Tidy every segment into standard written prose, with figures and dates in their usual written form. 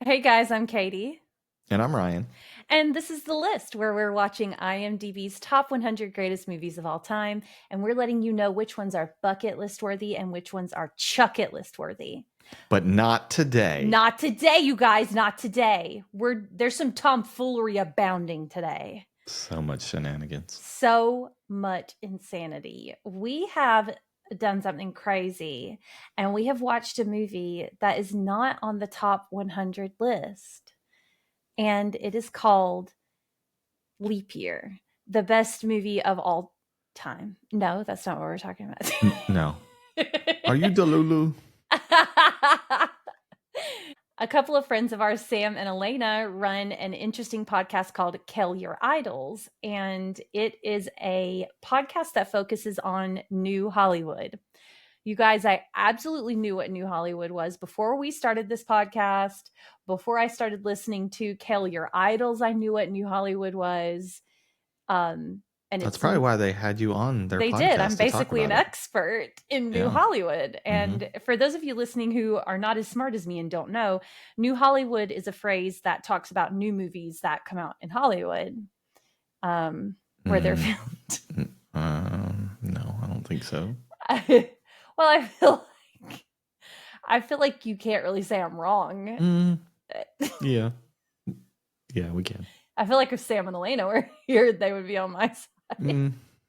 Hey guys, I'm Katie. And I'm Ryan. And this is The List, where we're watching IMDb's top 100 greatest movies of all time. And we're letting you know which ones are bucket list worthy and which ones are chuck it list worthy. But not today. Not today, you guys, not today. There's some tomfoolery abounding today. So much shenanigans. So much insanity. We have done something crazy, and we have watched a movie that is not on the top 100 list. And it is called Leap Year, the best movie of all time. No, that's not what we're talking about. No. Are you Delulu? A couple of friends of ours, Sam and Elena, run an interesting podcast called Kael Your Idols. And it is a podcast that focuses on New Hollywood. You guys, I absolutely knew what New Hollywood was before we started this podcast. Before I started listening to Kael Your Idols, I knew what New Hollywood was. And that's probably why they had you on their podcast. They did. I'm basically an expert in New Hollywood. And for those of you listening who are not as smart as me and don't know, New Hollywood is a phrase that talks about new movies that come out in Hollywood, where they're filmed. No, I don't think so. Well, I feel like you can't really say I'm wrong. Yeah, we can. I feel like if Sam and Elena were here, they would be on my side.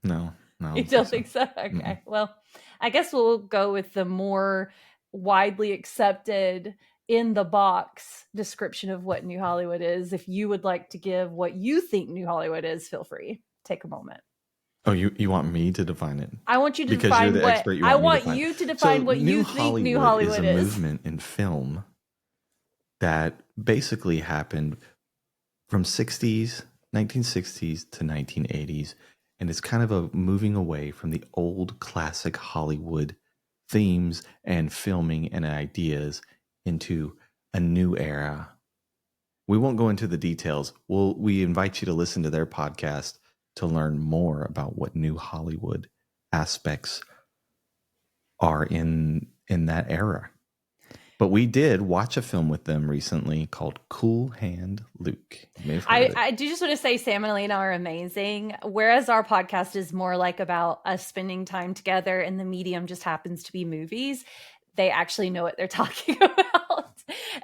No. You don't think so? Okay. Well, I guess we'll go with the more widely accepted in the box description of what New Hollywood is. If you would like to give what you think New Hollywood is, feel free. Take a moment. Oh, you want me to define it? I want you to because define you're the what expert, I want you to define what you think New Hollywood is. A movement in film that basically happened from 1960s to 1980s, and it's kind of a moving away from the old classic Hollywood themes and filming and ideas into a new era. We won't go into the details. We invite you to listen to their podcast to learn more about what New Hollywood aspects are in that era. But we did watch a film with them recently called Cool Hand Luke. I do just want to say Sam and Elena are amazing. Whereas our podcast is more like about us spending time together and the medium just happens to be movies, they actually know what they're talking about.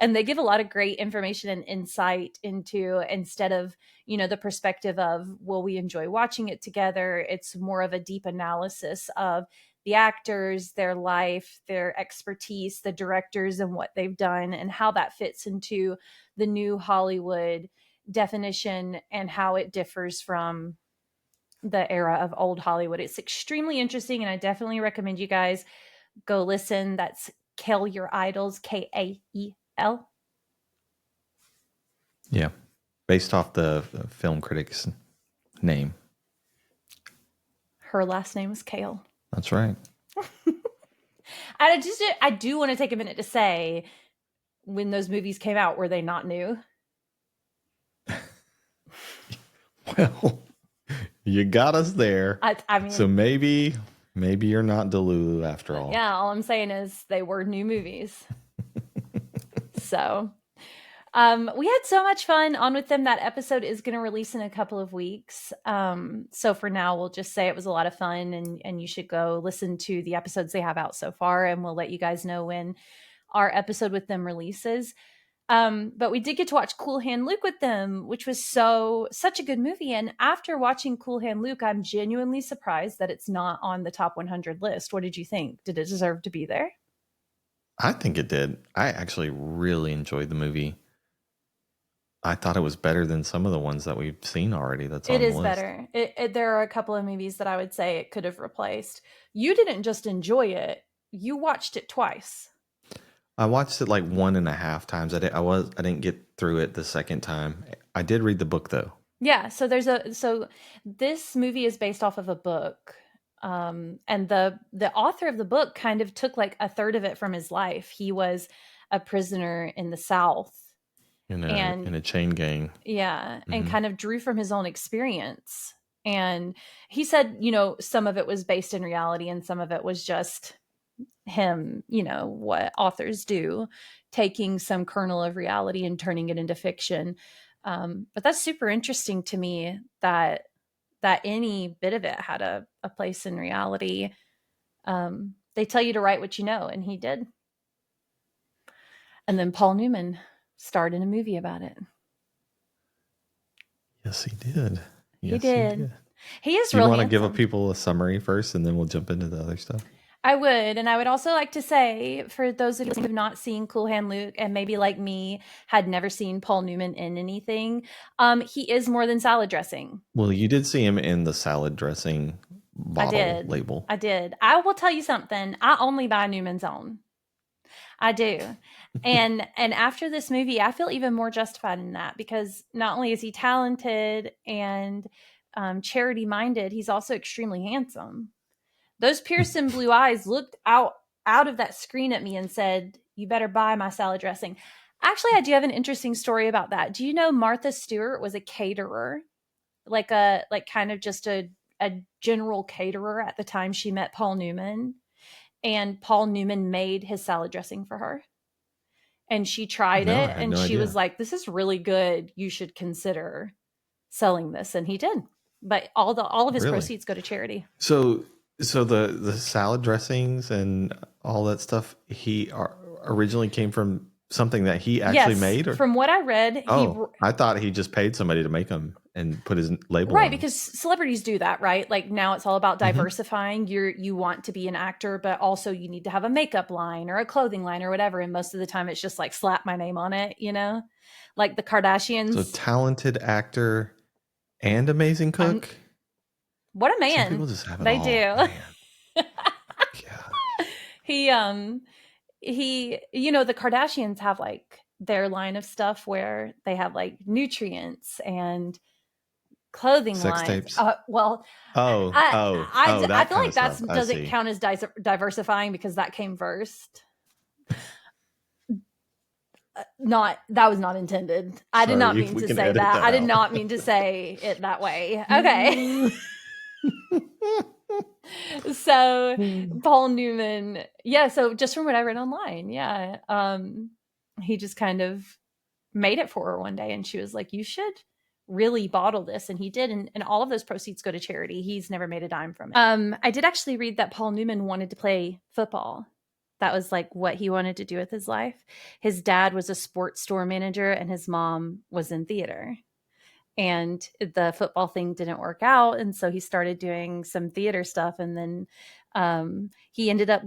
And they give a lot of great information and insight into, instead of, the perspective of, will we enjoy watching it together? It's more of a deep analysis of the actors, their life, their expertise, the directors and what they've done and how that fits into the New Hollywood definition and how it differs from the era of old Hollywood. It's extremely interesting, and I definitely recommend you guys go listen. That's Kael Your Idols, Kael. Yeah, based off the film critic's name. Her last name is Kael. That's right. I do want to take a minute to say, when those movies came out, were they not new? Well, you got us there. I mean, so maybe you're not Delulu after all. Yeah, all I'm saying is they were new movies. So we had so much fun on with them. That episode is going to release in a couple of weeks. So for now, we'll just say it was a lot of fun, and you should go listen to the episodes they have out so far, and we'll let you guys know when our episode with them releases. But we did get to watch Cool Hand Luke with them, which was such a good movie. And after watching Cool Hand Luke, I'm genuinely surprised that it's not on the top 100 list. What did you think? Did it deserve to be there? I think it did. I actually really enjoyed the movie. I thought it was better than some of the ones that we've seen already. That's on the list. It is better. There are a couple of movies that I would say it could have replaced. You didn't just enjoy it; you watched it twice. I watched it like 1.5 times. I didn't get through it the second time. I did read the book though. Yeah. So this movie is based off of a book. And the author of the book kind of took like a third of it from his life. He was a prisoner in the South. In a chain gang. Yeah. Mm-hmm. And kind of drew from his own experience. And he said, some of it was based in reality and some of it was just him, what authors do, taking some kernel of reality and turning it into fiction. But that's super interesting to me that any bit of it had a place in reality. They tell you to write what you know, and he did. And then Paul Newman starred in a movie about it. Yes, he did. He did. He is Do you real want to handsome. give people a summary first, and then we'll jump into the other stuff? I would. And I would also like to say, for those of you who have not seen Cool Hand Luke and maybe like me had never seen Paul Newman in anything, he is more than salad dressing. Well, you did see him in the salad dressing bottle label. I did. I will tell you something. I only buy Newman's Own. I do. And after this movie, I feel even more justified in that, because not only is he talented and charity minded, he's also extremely handsome. Those Pearson blue eyes looked out of that screen at me and said, "You better buy my salad dressing." Actually, I do have an interesting story about that. Do you know Martha Stewart was a caterer, like kind of just a general caterer at the time she met Paul Newman, and Paul Newman made his salad dressing for her. And she tried it, and she was like, "This is really good. You should consider selling this." And he did. But all of his proceeds go to charity. So the salad dressings and all that stuff, he originally came from something that he actually made? Or? From what I read, I thought he just paid somebody to make them and put his label on. Right, because celebrities do that, right? Like now it's all about diversifying. You want to be an actor, but also you need to have a makeup line or a clothing line or whatever. And most of the time it's just like slap my name on it, like the Kardashians. So talented actor and amazing cook. What a man. Some people just have it they all. Do. Yeah. He, the Kardashians have like their line of stuff where they have like nutrients and clothing sex lines. Tapes. I feel like that doesn't count as diversifying, because that came first. That was not intended. I did not mean to say that. I did not mean to say it that way. Okay. So Paul Newman, so just from what I read online, he just kind of made it for her one day, and she was like, "You should really bottle this," and he did, and all of those proceeds go to charity. He's never made a dime from it. I did actually read that Paul Newman wanted to play football. That was like what he wanted to do with his life. His dad was a sports store manager, and his mom was in theater. And the football thing didn't work out, and so he started doing some theater stuff, and then he ended up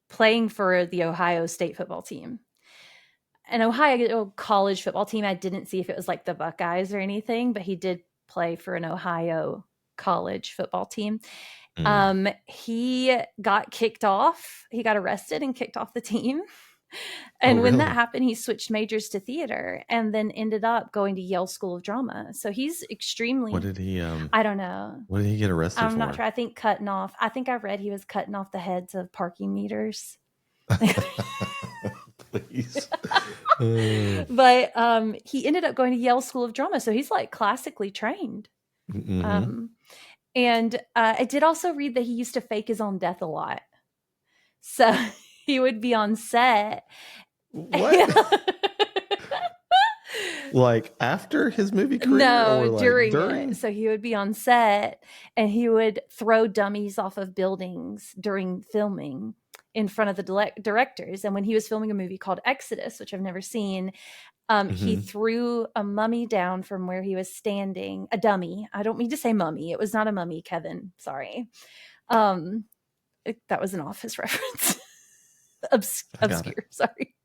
playing for the Ohio State football team. An Ohio college football team. I didn't see if it was like the Buckeyes or anything, but he did play for an Ohio college football team. He got kicked off. He got arrested and kicked off the team. And when that happened, he switched majors to theater and then ended up going to Yale School of Drama. So he's extremely... What did he... I don't know. What did he get arrested for? I'm not sure. I think I read he was cutting off the heads of parking meters. Please. But he ended up going to Yale School of Drama. So he's like classically trained. And I did also read that he used to fake his own death a lot. So he would be on set. What? Like after his movie career? No, or like during it. So he would be on set and he would throw dummies off of buildings during filming in front of the directors. And when he was filming a movie called Exodus, which I've never seen, he threw a mummy down from where he was standing. A dummy. I don't mean to say mummy. It was not a mummy, Kevin. Sorry. That was an Office reference. Obscure. Sorry.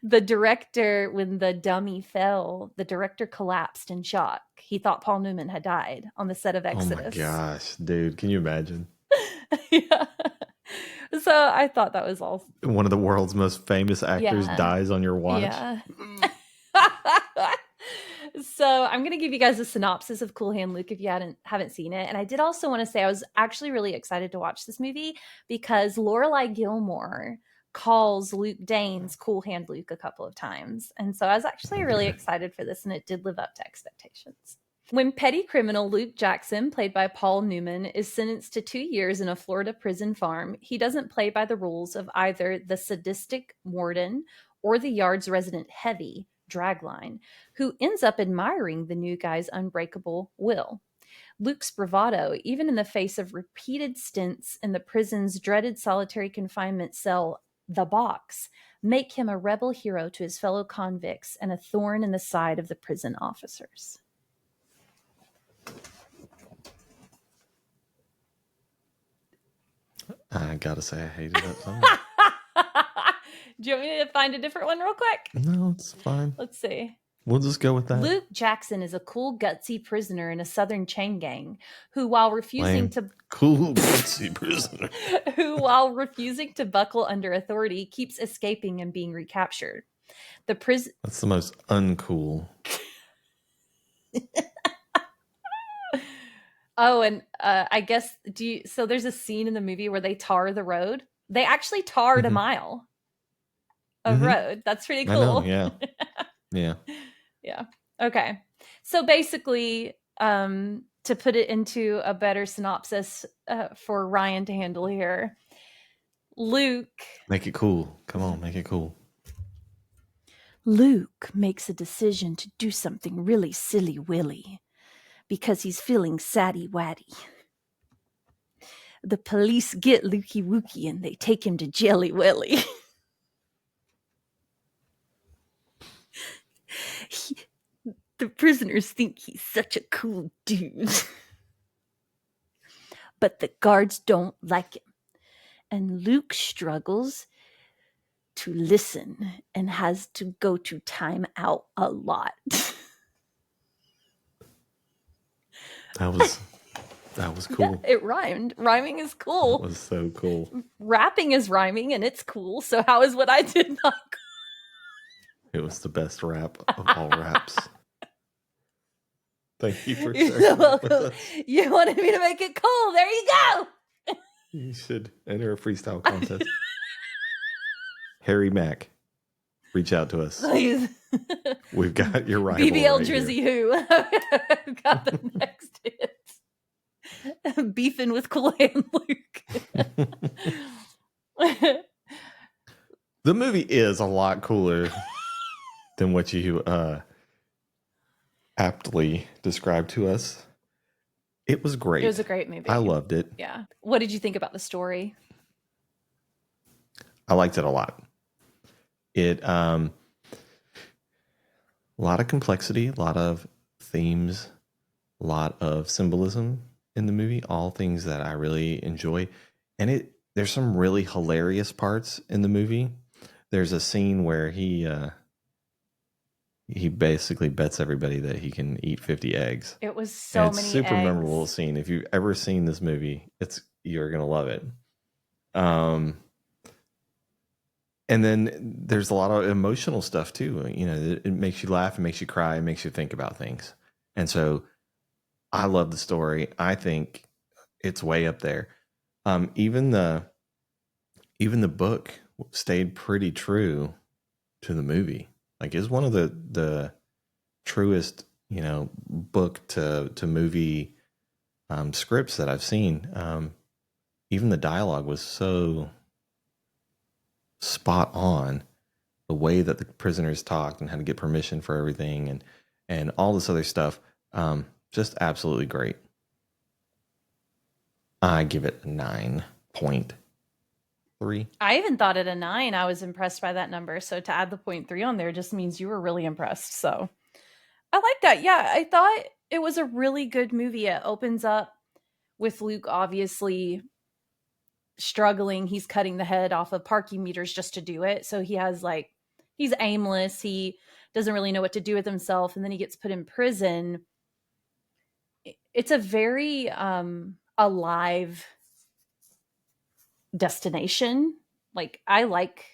The director, when the dummy fell, the director collapsed in shock. He thought Paul Newman had died on the set of Exodus. Oh my gosh, dude. Can you imagine? Yeah. So I thought that was all. One of the world's most famous actors dies on your watch. Yeah. So I'm going to give you guys a synopsis of Cool Hand Luke if you haven't seen it. And I did also want to say I was actually really excited to watch this movie because Lorelai Gilmore calls Luke Danes Cool Hand Luke a couple of times. And so I was actually really excited for this, and it did live up to expectations. When petty criminal Luke Jackson, played by Paul Newman, is sentenced to 2 years in a Florida prison farm, he doesn't play by the rules of either the sadistic warden or the yard's resident heavy, Dragline, who ends up admiring the new guy's unbreakable will. Luke's bravado, even in the face of repeated stints in the prison's dreaded solitary confinement cell, the box, make him a rebel hero to his fellow convicts and a thorn in the side of the prison officers. I gotta say, I hated that song. Do you want me to find a different one real quick? No, it's fine. Let's see. We'll just go with that. Luke Jackson is a cool, gutsy prisoner in a southern chain gang who, while refusing to cool, gutsy prisoner, who, while refusing to buckle under authority, keeps escaping and being recaptured. That's the most uncool. Oh, and I guess so there's a scene in the movie where they tar the road. They actually tarred a mile of road. That's pretty cool. I know, yeah. Yeah. Yeah. Okay. So basically, to put it into a better synopsis for Ryan to handle here, Luke. Make it cool. Come on, make it cool. Luke makes a decision to do something really silly willy because he's feeling saddy waddy. The police get Lukey Wookie and they take him to Jelly Willy. The prisoners think he's such a cool dude. But the guards don't like him. And Luke struggles to listen and has to go to time out a lot. That was cool. Yeah, it rhymed. Rhyming is cool. That was so cool. Rapping is rhyming and it's cool. So how is what I did not cool? It was the best rap of all raps. Thank you for sharing that with us. You wanted me to make it cool. There you go. You should enter a freestyle contest. Harry Mack, reach out to us. Please. We've got your rival. BBL right Drizzy here. Who. I've got the next hit. Beefing with Kool and Luke. The movie is a lot cooler than what you aptly described to us. It was great. It was a great movie. I loved it. Yeah. What did you think about the story? I liked it a lot. It a lot of complexity, a lot of themes, a lot of symbolism in the movie, all things that I really enjoy. And there's some really hilarious parts in the movie. There's a scene where he basically bets everybody that he can eat 50 eggs. It was so many super eggs. memorable scene. If you've ever seen this movie, you're gonna love it. And then there's a lot of emotional stuff too. You know, it makes you laugh, it makes you cry, it makes you think about things. And so I love the story. I think it's way up there. Even the book stayed pretty true to the movie. Like, it's one of the truest, book to movie scripts that I've seen. Even the dialogue was so spot on. The way that the prisoners talked and how to get permission for everything and all this other stuff. Just absolutely great. I give it a 9.3. I even thought it a 9. I was impressed by that number. So to add the 0.3 on there just means you were really impressed. So I like that. Yeah, I thought it was a really good movie. It opens up with Luke obviously struggling. He's cutting the head off of parking meters just to do it. So he's aimless. He doesn't really know what to do with himself. And then he gets put in prison. It's a very alive destination. Like, I like.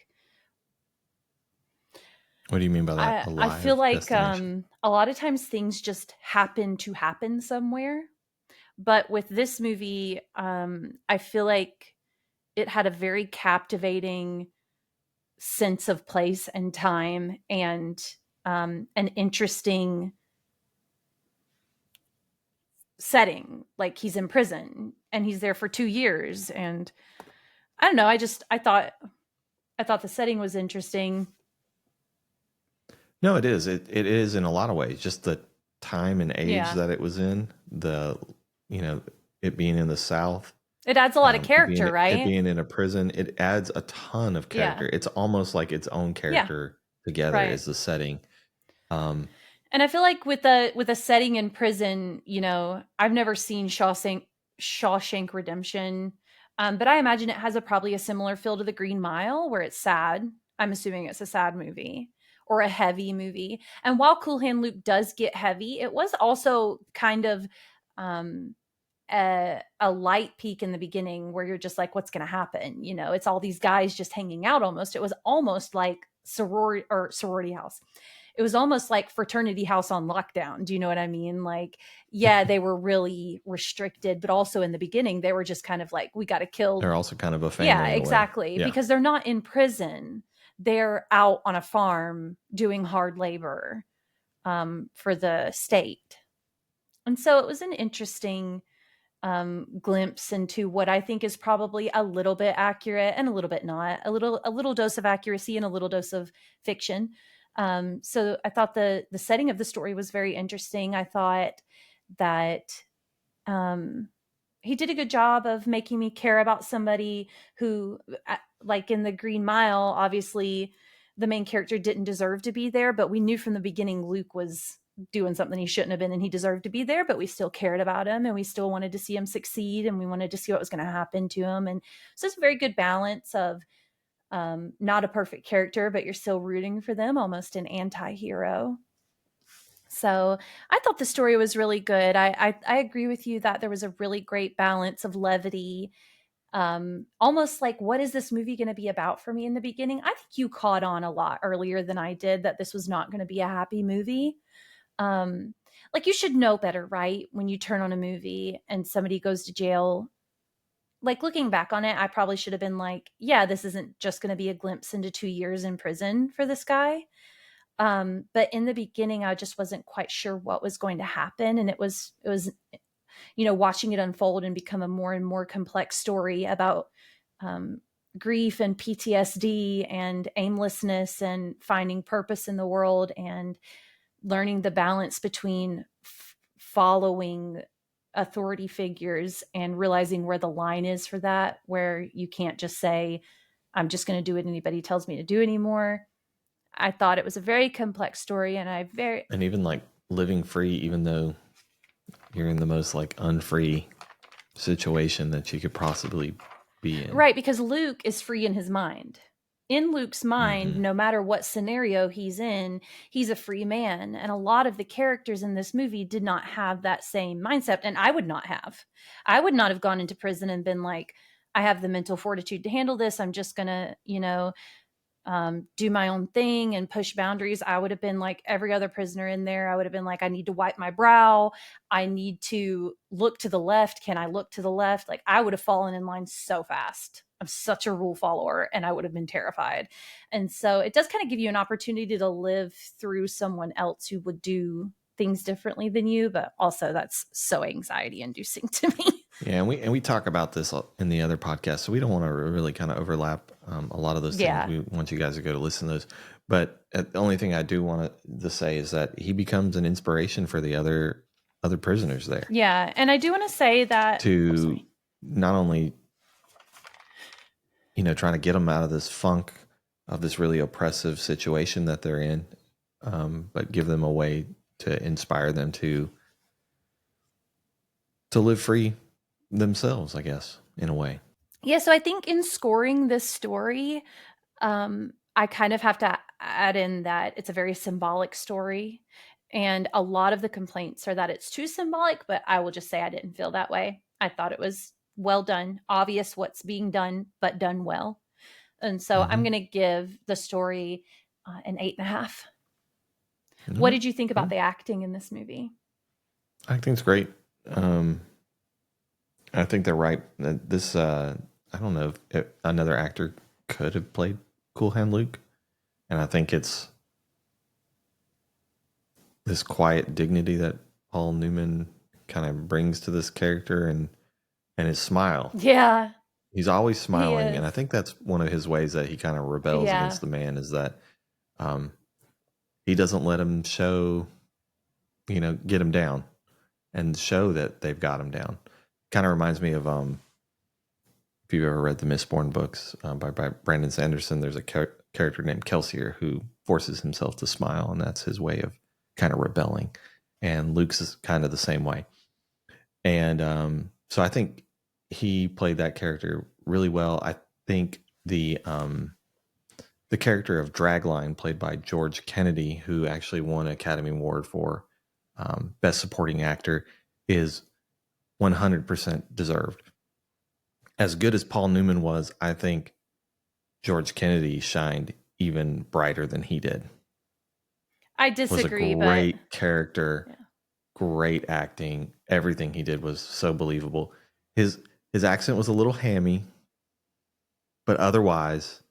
What do you mean by that? I feel like a lot of times things just happen to happen somewhere. But with this movie, I feel like it had a very captivating sense of place and time and an interesting setting. Like he's in prison and he's there for 2 years. And I don't know. I thought the setting was interesting. No, it is. It is in a lot of ways. Just the time and age Yeah. that it was in, the you know, it being in the South, It adds a lot of character, it right? being in a prison, it adds a ton of Yeah. character. It's almost like its own Yeah. character together Right. as the setting. Um, And I feel like with a setting in prison, I've never seen Shawshank Redemption, but I imagine it has probably a similar feel to The Green Mile, where it's sad. I'm assuming it's a sad movie or a heavy movie. And while Cool Hand Luke does get heavy, it was also kind of um, a light peak in the beginning where you're just like, what's going to happen? It's all these guys just hanging out almost. It was almost like sorority house. It was almost like fraternity house on lockdown. Do you know what I mean? Like, yeah, they were really restricted, but also in the beginning, they were just kind of like, we got to kill. they're also kind of a Yeah, family in a way. exactly. Yeah. Because they're not in prison. They're out on a farm doing hard labor for the state. And so it was an interesting glimpse into what I think is probably a little bit accurate and a little bit not, a little dose of accuracy and a little dose of fiction. So I thought the setting of the story was very interesting. I thought that um, he did a good job of making me care about somebody who, like in the Green Mile, obviously the main character didn't deserve to be there, but we knew from the beginning Luke was doing something he shouldn't have been and he deserved to be there, but we still cared about him and we still wanted to see him succeed and we wanted to see what was going to happen to him. And so it's a very good balance of not a perfect character, but you're still rooting for them, almost an anti-hero. So I thought the story was really good. I agree with you that there was a really great balance of levity. Almost like, what is this movie going to be about for me in the beginning? I think you caught on a lot earlier than I did that this was not going to be a happy movie. Um, like you should know better, right? When you turn on a movie and somebody goes to jail, like looking back on it, I probably should have been like, yeah, this isn't just going to be a glimpse into 2 years in prison for this guy. But in the beginning, I just wasn't quite sure what was going to happen. And it was, watching it unfold and become a more and more complex story about um, grief and PTSD and aimlessness and finding purpose in the world and learning the balance between following authority figures and realizing where the line is for that, where you can't just say, I'm just going to do what anybody tells me to do anymore. I thought it was a very complex story, and And even like living free, even though you're in the most like unfree situation that you could possibly be in. right, because Luke is free in his mind. In Luke's mind, Mm-hmm. no matter what scenario he's in, he's a free man. And a lot of the characters in this movie did not have that same mindset. And I would not have. I would not have gone into prison and been like, I have the mental fortitude to handle this. I'm just going to, do my own thing and push boundaries. I would have been like every other prisoner in there. I would have been like, I need to wipe my brow. I need to look to the left. Can I look to the left? Like, I would have fallen in line so fast. I'm such a rule follower and I would have been terrified. And so it does kind of give you an opportunity to live through someone else who would do things differently than you, but also that's so anxiety inducing to me. Yeah, and we talk about this in the other podcast, so we don't want to really kind of overlap a lot of those things. Yeah. We want you guys to go to listen to those. But the only thing I do want to say is that he becomes an inspiration for the other prisoners there. Yeah. And I do want to say that to not only trying to get them out of this funk of this really oppressive situation that they're in, but give them a way to inspire them to live free themselves, I guess, in a way. Yeah, so I think in scoring this story, I kind of have to add in that it's a very symbolic story. And a lot of the complaints are that it's too symbolic, but I will just say I didn't feel that way. I thought it was well done, obvious what's being done, but done well. And so I'm going to give the story an 8.5. What did you think about the acting in this movie? Acting's great. I think they're right. This, I don't know if another actor could have played Cool Hand Luke. And I think it's this quiet dignity that Paul Newman kind of brings to this character, and his smile. Yeah, He's always he smiling, and is. I think that's one of his ways that he kind of rebels Yeah. against the man is that um, he doesn't let him show, get him down and show that they've got him down. Kind of reminds me of if you've ever read the Mistborn books by Brandon Sanderson. There's a character named Kelsier who forces himself to smile, and that's his way of kind of rebelling. And Luke's is kind of the same way. And so I think he played that character really well. I think the character of Dragline, played by George Kennedy, who actually won an Academy Award for Best Supporting Actor, is 100% deserved. As good as Paul Newman was, I think George Kennedy shined even brighter than he did. I Was a disagree, but great character, yeah. great acting. Everything he did was so believable. His accent was a little hammy, but otherwise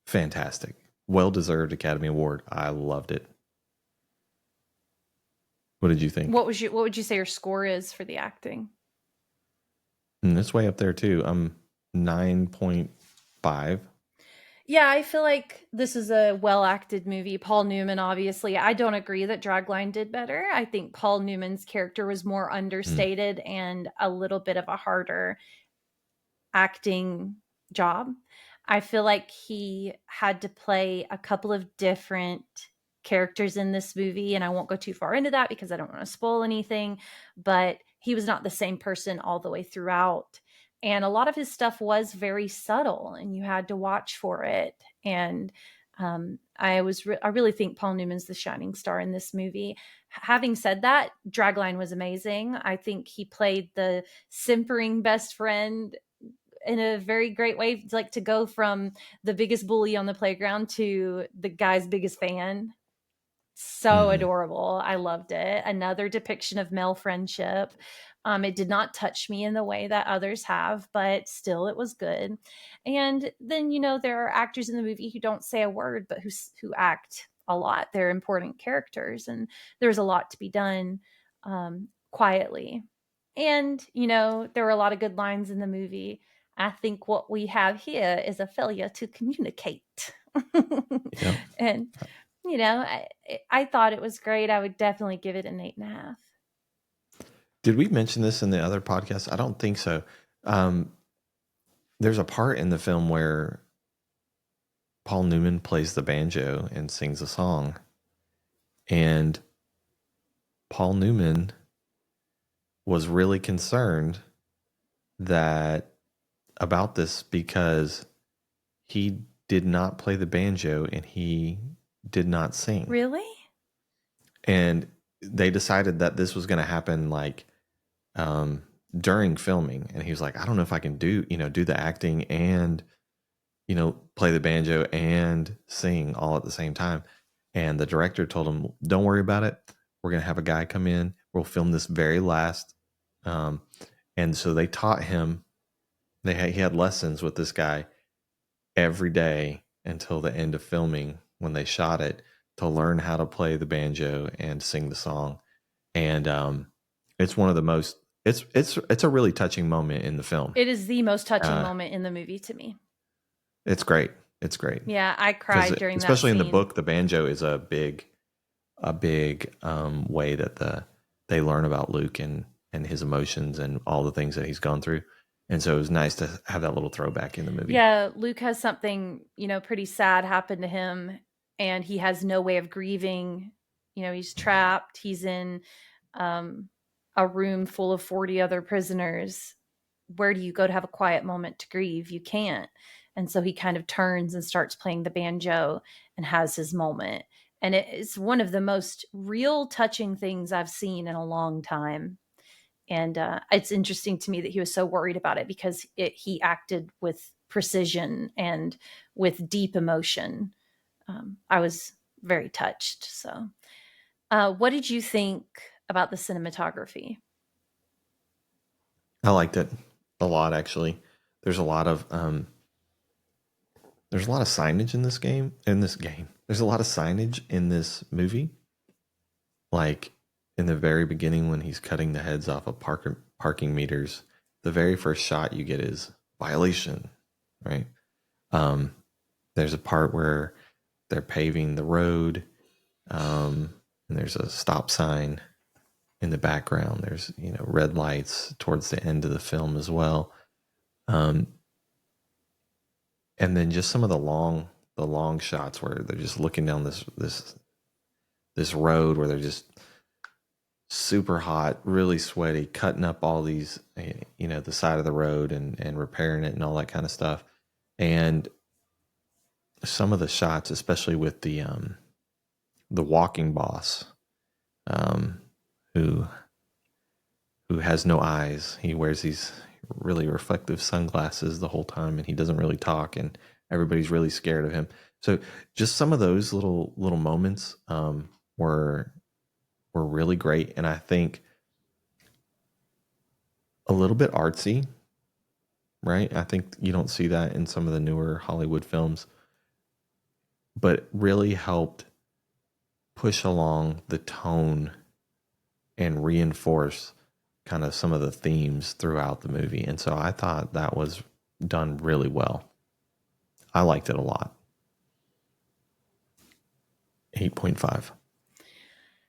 fantastic. Well deserved Academy Award. I loved it. What did you think? What would you say your score is for the acting? And it's way up there too. I'm 9.5. Yeah, I feel like this is a well acted movie. Paul Newman, obviously. I don't agree that Dragline did better. I think Paul Newman's character was more Mm. understated and a little bit of a harder acting job. I feel like he had to play a couple of different characters in this movie, and I won't go too far into that because I don't want to spoil anything, but he was not the same person all the way throughout. And a lot of his stuff was very subtle, and you had to watch for it. And I really think Paul Newman's the shining star in this movie. Having said that, Dragline was amazing. I think he played the simpering best friend in a very great way, like to go from the biggest bully on the playground to the guy's biggest fan. So Mm-hmm. adorable. I loved it. Another depiction of male friendship. It did not touch me in the way that others have, but still it was good. And then, there are actors in the movie who don't say a word, but who act a lot. They're important characters, and there's a lot to be done quietly. And, there were a lot of good lines in the movie. I think what we have here is a failure to communicate. Yep. And I thought it was great. I would definitely give it an 8.5. Did we mention this in the other podcast? I don't think so. Um, there's a part in the film where Paul Newman plays the banjo and sings a song. And Paul Newman was really concerned that about this because he did not play the banjo and he did not sing. Really? And they decided that this was going to happen during filming, and he was like, I don't know if I can do the acting and play the banjo and sing all at the same time. And the director told him, don't worry about it, we're going to have a guy come in, we'll film this very last. And so they taught him, he had lessons with this guy every day until the end of filming when they shot it, to learn how to play the banjo and sing the song. And it's one of the most it's a really touching moment in the film. It is the most touching Uh, moment in the movie to me. it's great. It's great Yeah, I because cried during that especially in the scene. book, the banjo is a big way that they learn about Luke and his emotions and all the things that he's gone through. And so it was nice to have that little throwback in the movie. Yeah, Luke has something, pretty sad happen to him, and he has no way of grieving. He's trapped. He's in um, a room full of 40 other prisoners. Where do you go to have a quiet moment to grieve? You can't. And so he kind of turns and starts playing the banjo and has his moment. And it's one of the most real touching things I've seen in a long time. And it's interesting to me that he was so worried about it because he acted with precision and with deep emotion. I was very touched. So, what did you think about the cinematography? I liked it a lot, actually. There's a lot of signage in this game. There's a lot of signage in this movie. Like, in the very beginning when he's cutting the heads off of parking meters, the very first shot you get is violation, right? Um, there's a part where they're paving the road, and there's a stop sign in the background. There's red lights towards the end of the film as well, um, and then just some of the long shots where they're just looking down this road where they're just super hot, really sweaty, cutting up all these, the side of the road and repairing it and all that kind of stuff. And some of the shots, especially with the walking boss, um, who has no eyes. He wears these really reflective sunglasses the whole time, and he doesn't really talk, and everybody's really scared of him. So just some of those little moments were really great, and I think a little bit artsy, right? I think you don't see that in some of the newer Hollywood films, but really helped push along the tone and reinforce kind of some of the themes throughout the movie. And so I thought that was done really well. I liked it a lot. 8.5.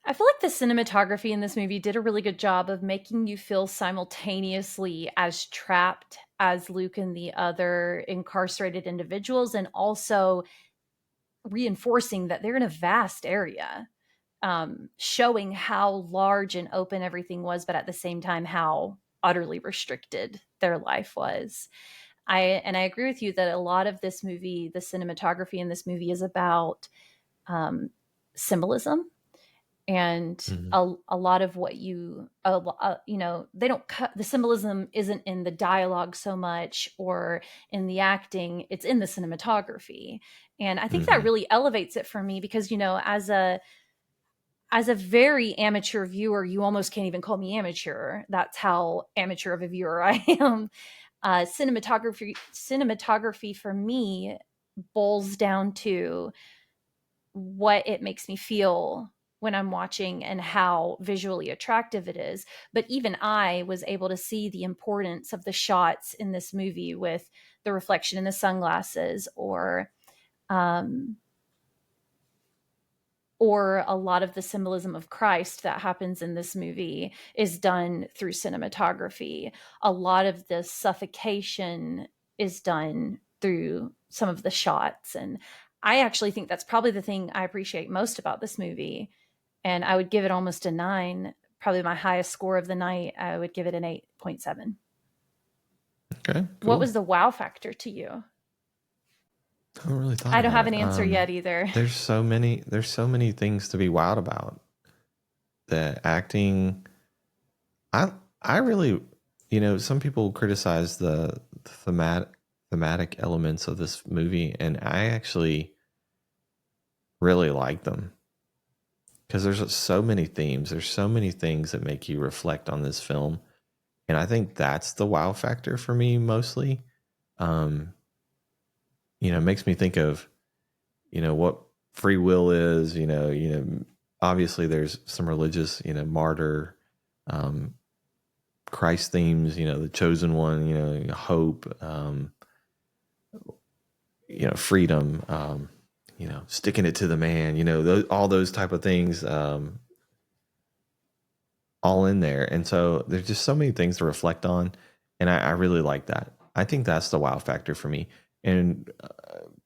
I feel like the cinematography in this movie did a really good job of making you feel simultaneously as trapped as Luke and the other incarcerated individuals, and also reinforcing that they're in a vast area, showing how large and open everything was, but at the same time, how utterly restricted their life was. I agree with you that a lot of this movie, the cinematography in this movie, is about symbolism, and Mm-hmm. a lot of what they don't cut the symbolism isn't in the dialogue so much or in the acting, it's in the cinematography. And I think that Mm-hmm. really elevates it for me because as a very amateur viewer, you almost can't even call me amateur. That's how amateur of a viewer I am. Cinematography for me boils down to what it makes me feel when I'm watching and how visually attractive it is. But even I was able to see the importance of the shots in this movie with the reflection in the sunglasses, um, or a lot of the symbolism of Christ that happens in this movie is done through cinematography. A lot of the suffocation is done through some of the shots. And I actually think that's probably the thing I appreciate most about this movie. And I would give it almost a 9, probably my highest score of the night. I would give it an 8.7. Okay, What cool. was the wow factor to you? I haven't really thought I don't about have it. an answer yet either. There's so many things to be wowed about. The acting, I I really, some people criticize the thematic elements of this movie, and I actually really like them because there's so many themes. There's so many things that make you reflect on this film, and I think that's the wow factor for me mostly. Um, it makes me think of what free will is. Obviously there's some religious, martyr, um, Christ themes. The chosen one. Hope. Freedom. Sticking it to the man. All those type of things. All in there. And so there's just so many things to reflect on. And I really like that. I think that's the wow factor for me. And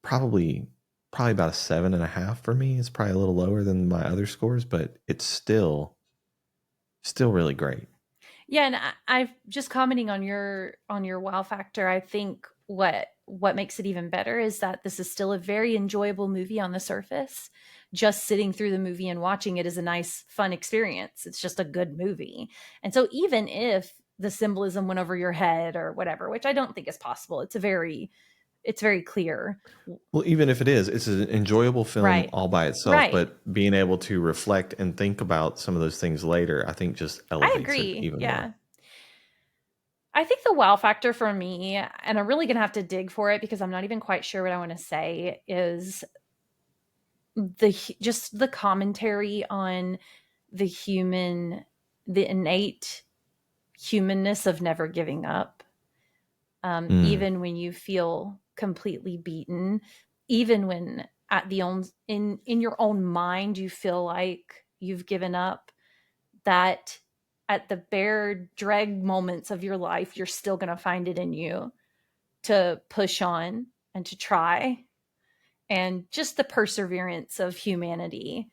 probably about a 7.5 for me. It's probably a little lower than my other scores, but it's still really great. Yeah, and I've just commenting on your wow factor. I think what makes it even better is that this is still a very enjoyable movie on the surface. Just sitting through the movie and watching it is a nice, fun experience. It's just a good movie. And so even if the symbolism went over your head or whatever, which I don't think is possible, it's very clear. Well, even if it is, it's an enjoyable film Right. all by itself, Right. but being able to reflect and think about some of those things later, I think just I elevates it agree. even more. Yeah. I think the wow factor for me, and I'm really going to have to dig for it because I'm not even quite sure what I want to say, is just the commentary on the innate humanness of never giving up. Even when you feel completely beaten, even when in your own mind you feel like you've given up, that at the bare drag moments of your life, you're still going to find it in you to push on and to try. And just the perseverance of humanity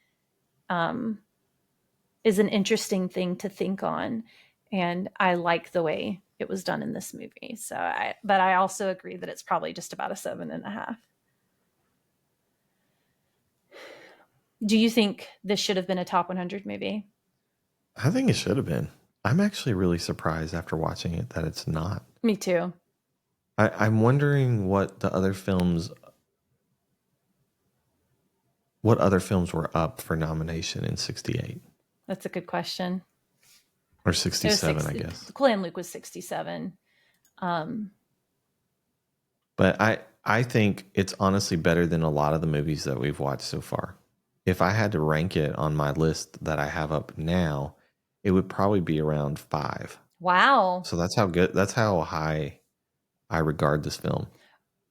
is an interesting thing to think on. And I like the way it was done in this movie. But I also agree that it's probably just about a 7.5. Do you think this should have been a top 100 movie? I think it should have been. I'm actually really surprised after watching it that it's not. Me too. I'm wondering what other films were up for nomination in 68. That's a good question. Or 67, I guess. Cool Hand Luke was 67. But I think it's honestly better than a lot of the movies that we've watched so far. If I had to rank it on my list that I have up now, it would probably be around 5. Wow. So that's how high I regard this film.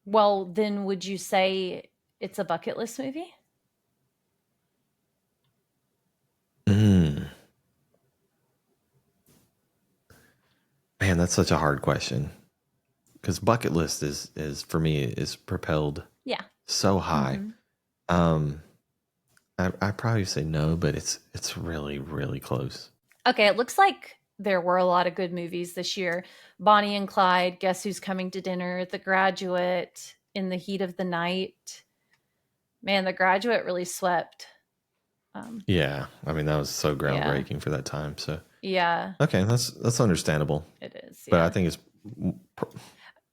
Well, then would you say it's a bucket list movie? Man, that's such a hard question. Because bucket list is for me is propelled so high. I probably say no, but it's really, really close. Okay, it looks like there were a lot of good movies this year. Bonnie and Clyde, Guess Who's Coming to Dinner, The Graduate, In the Heat of the Night. Man, The Graduate really swept. Yeah, I mean that was so groundbreaking for that time. So yeah, okay, that's understandable. It is, but I think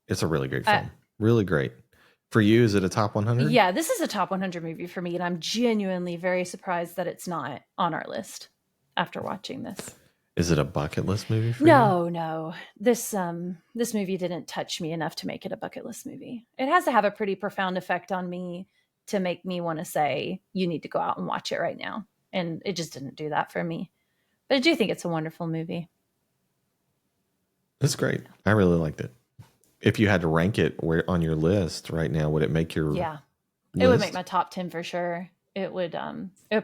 it's a really great film. Really great. For you, is it a top 100? Yeah, this is a top 100 movie for me, and I'm genuinely very surprised that it's not on our list after watching this. Is it a bucket list movie for you? No. This movie didn't touch me enough to make it a bucket list movie. It has to have a pretty profound effect on me to make me want to say, you need to go out and watch it right now. And it just didn't do that for me. But I do think it's a wonderful movie. It's great. I really liked it. If you had to rank it on your list right now, would it make your list? It would make my top 10 for sure. It would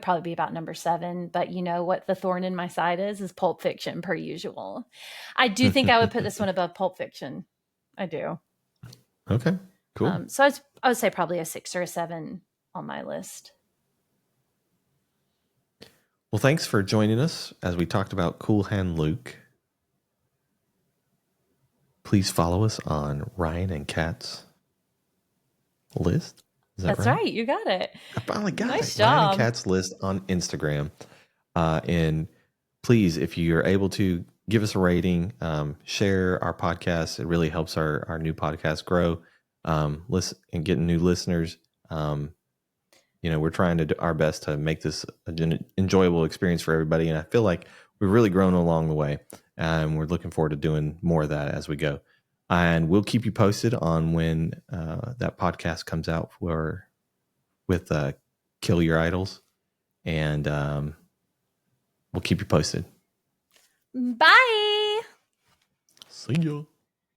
probably be about number 7, but you know what the thorn in my side is Pulp Fiction per usual. I do think I would put this one above Pulp Fiction. I do. Okay, cool. So I would say probably a 6 or a 7 on my list. Well, thanks for joining us as we talked about Cool Hand Luke. Please follow us on Ryan and Kat's list. That's right? You got it. I finally got it. Nice job. Ryan and Kat's list on Instagram. And please, if you're able to, give us a rating, share our podcast. It really helps our new podcast grow. Listen and getting new listeners. We're trying to do our best to make this an enjoyable experience for everybody. And I feel like we've really grown along the way. And we're looking forward to doing more of that as we go. And we'll keep you posted on when that podcast comes out with Kael Your Idols. And we'll keep you posted. Bye. See ya.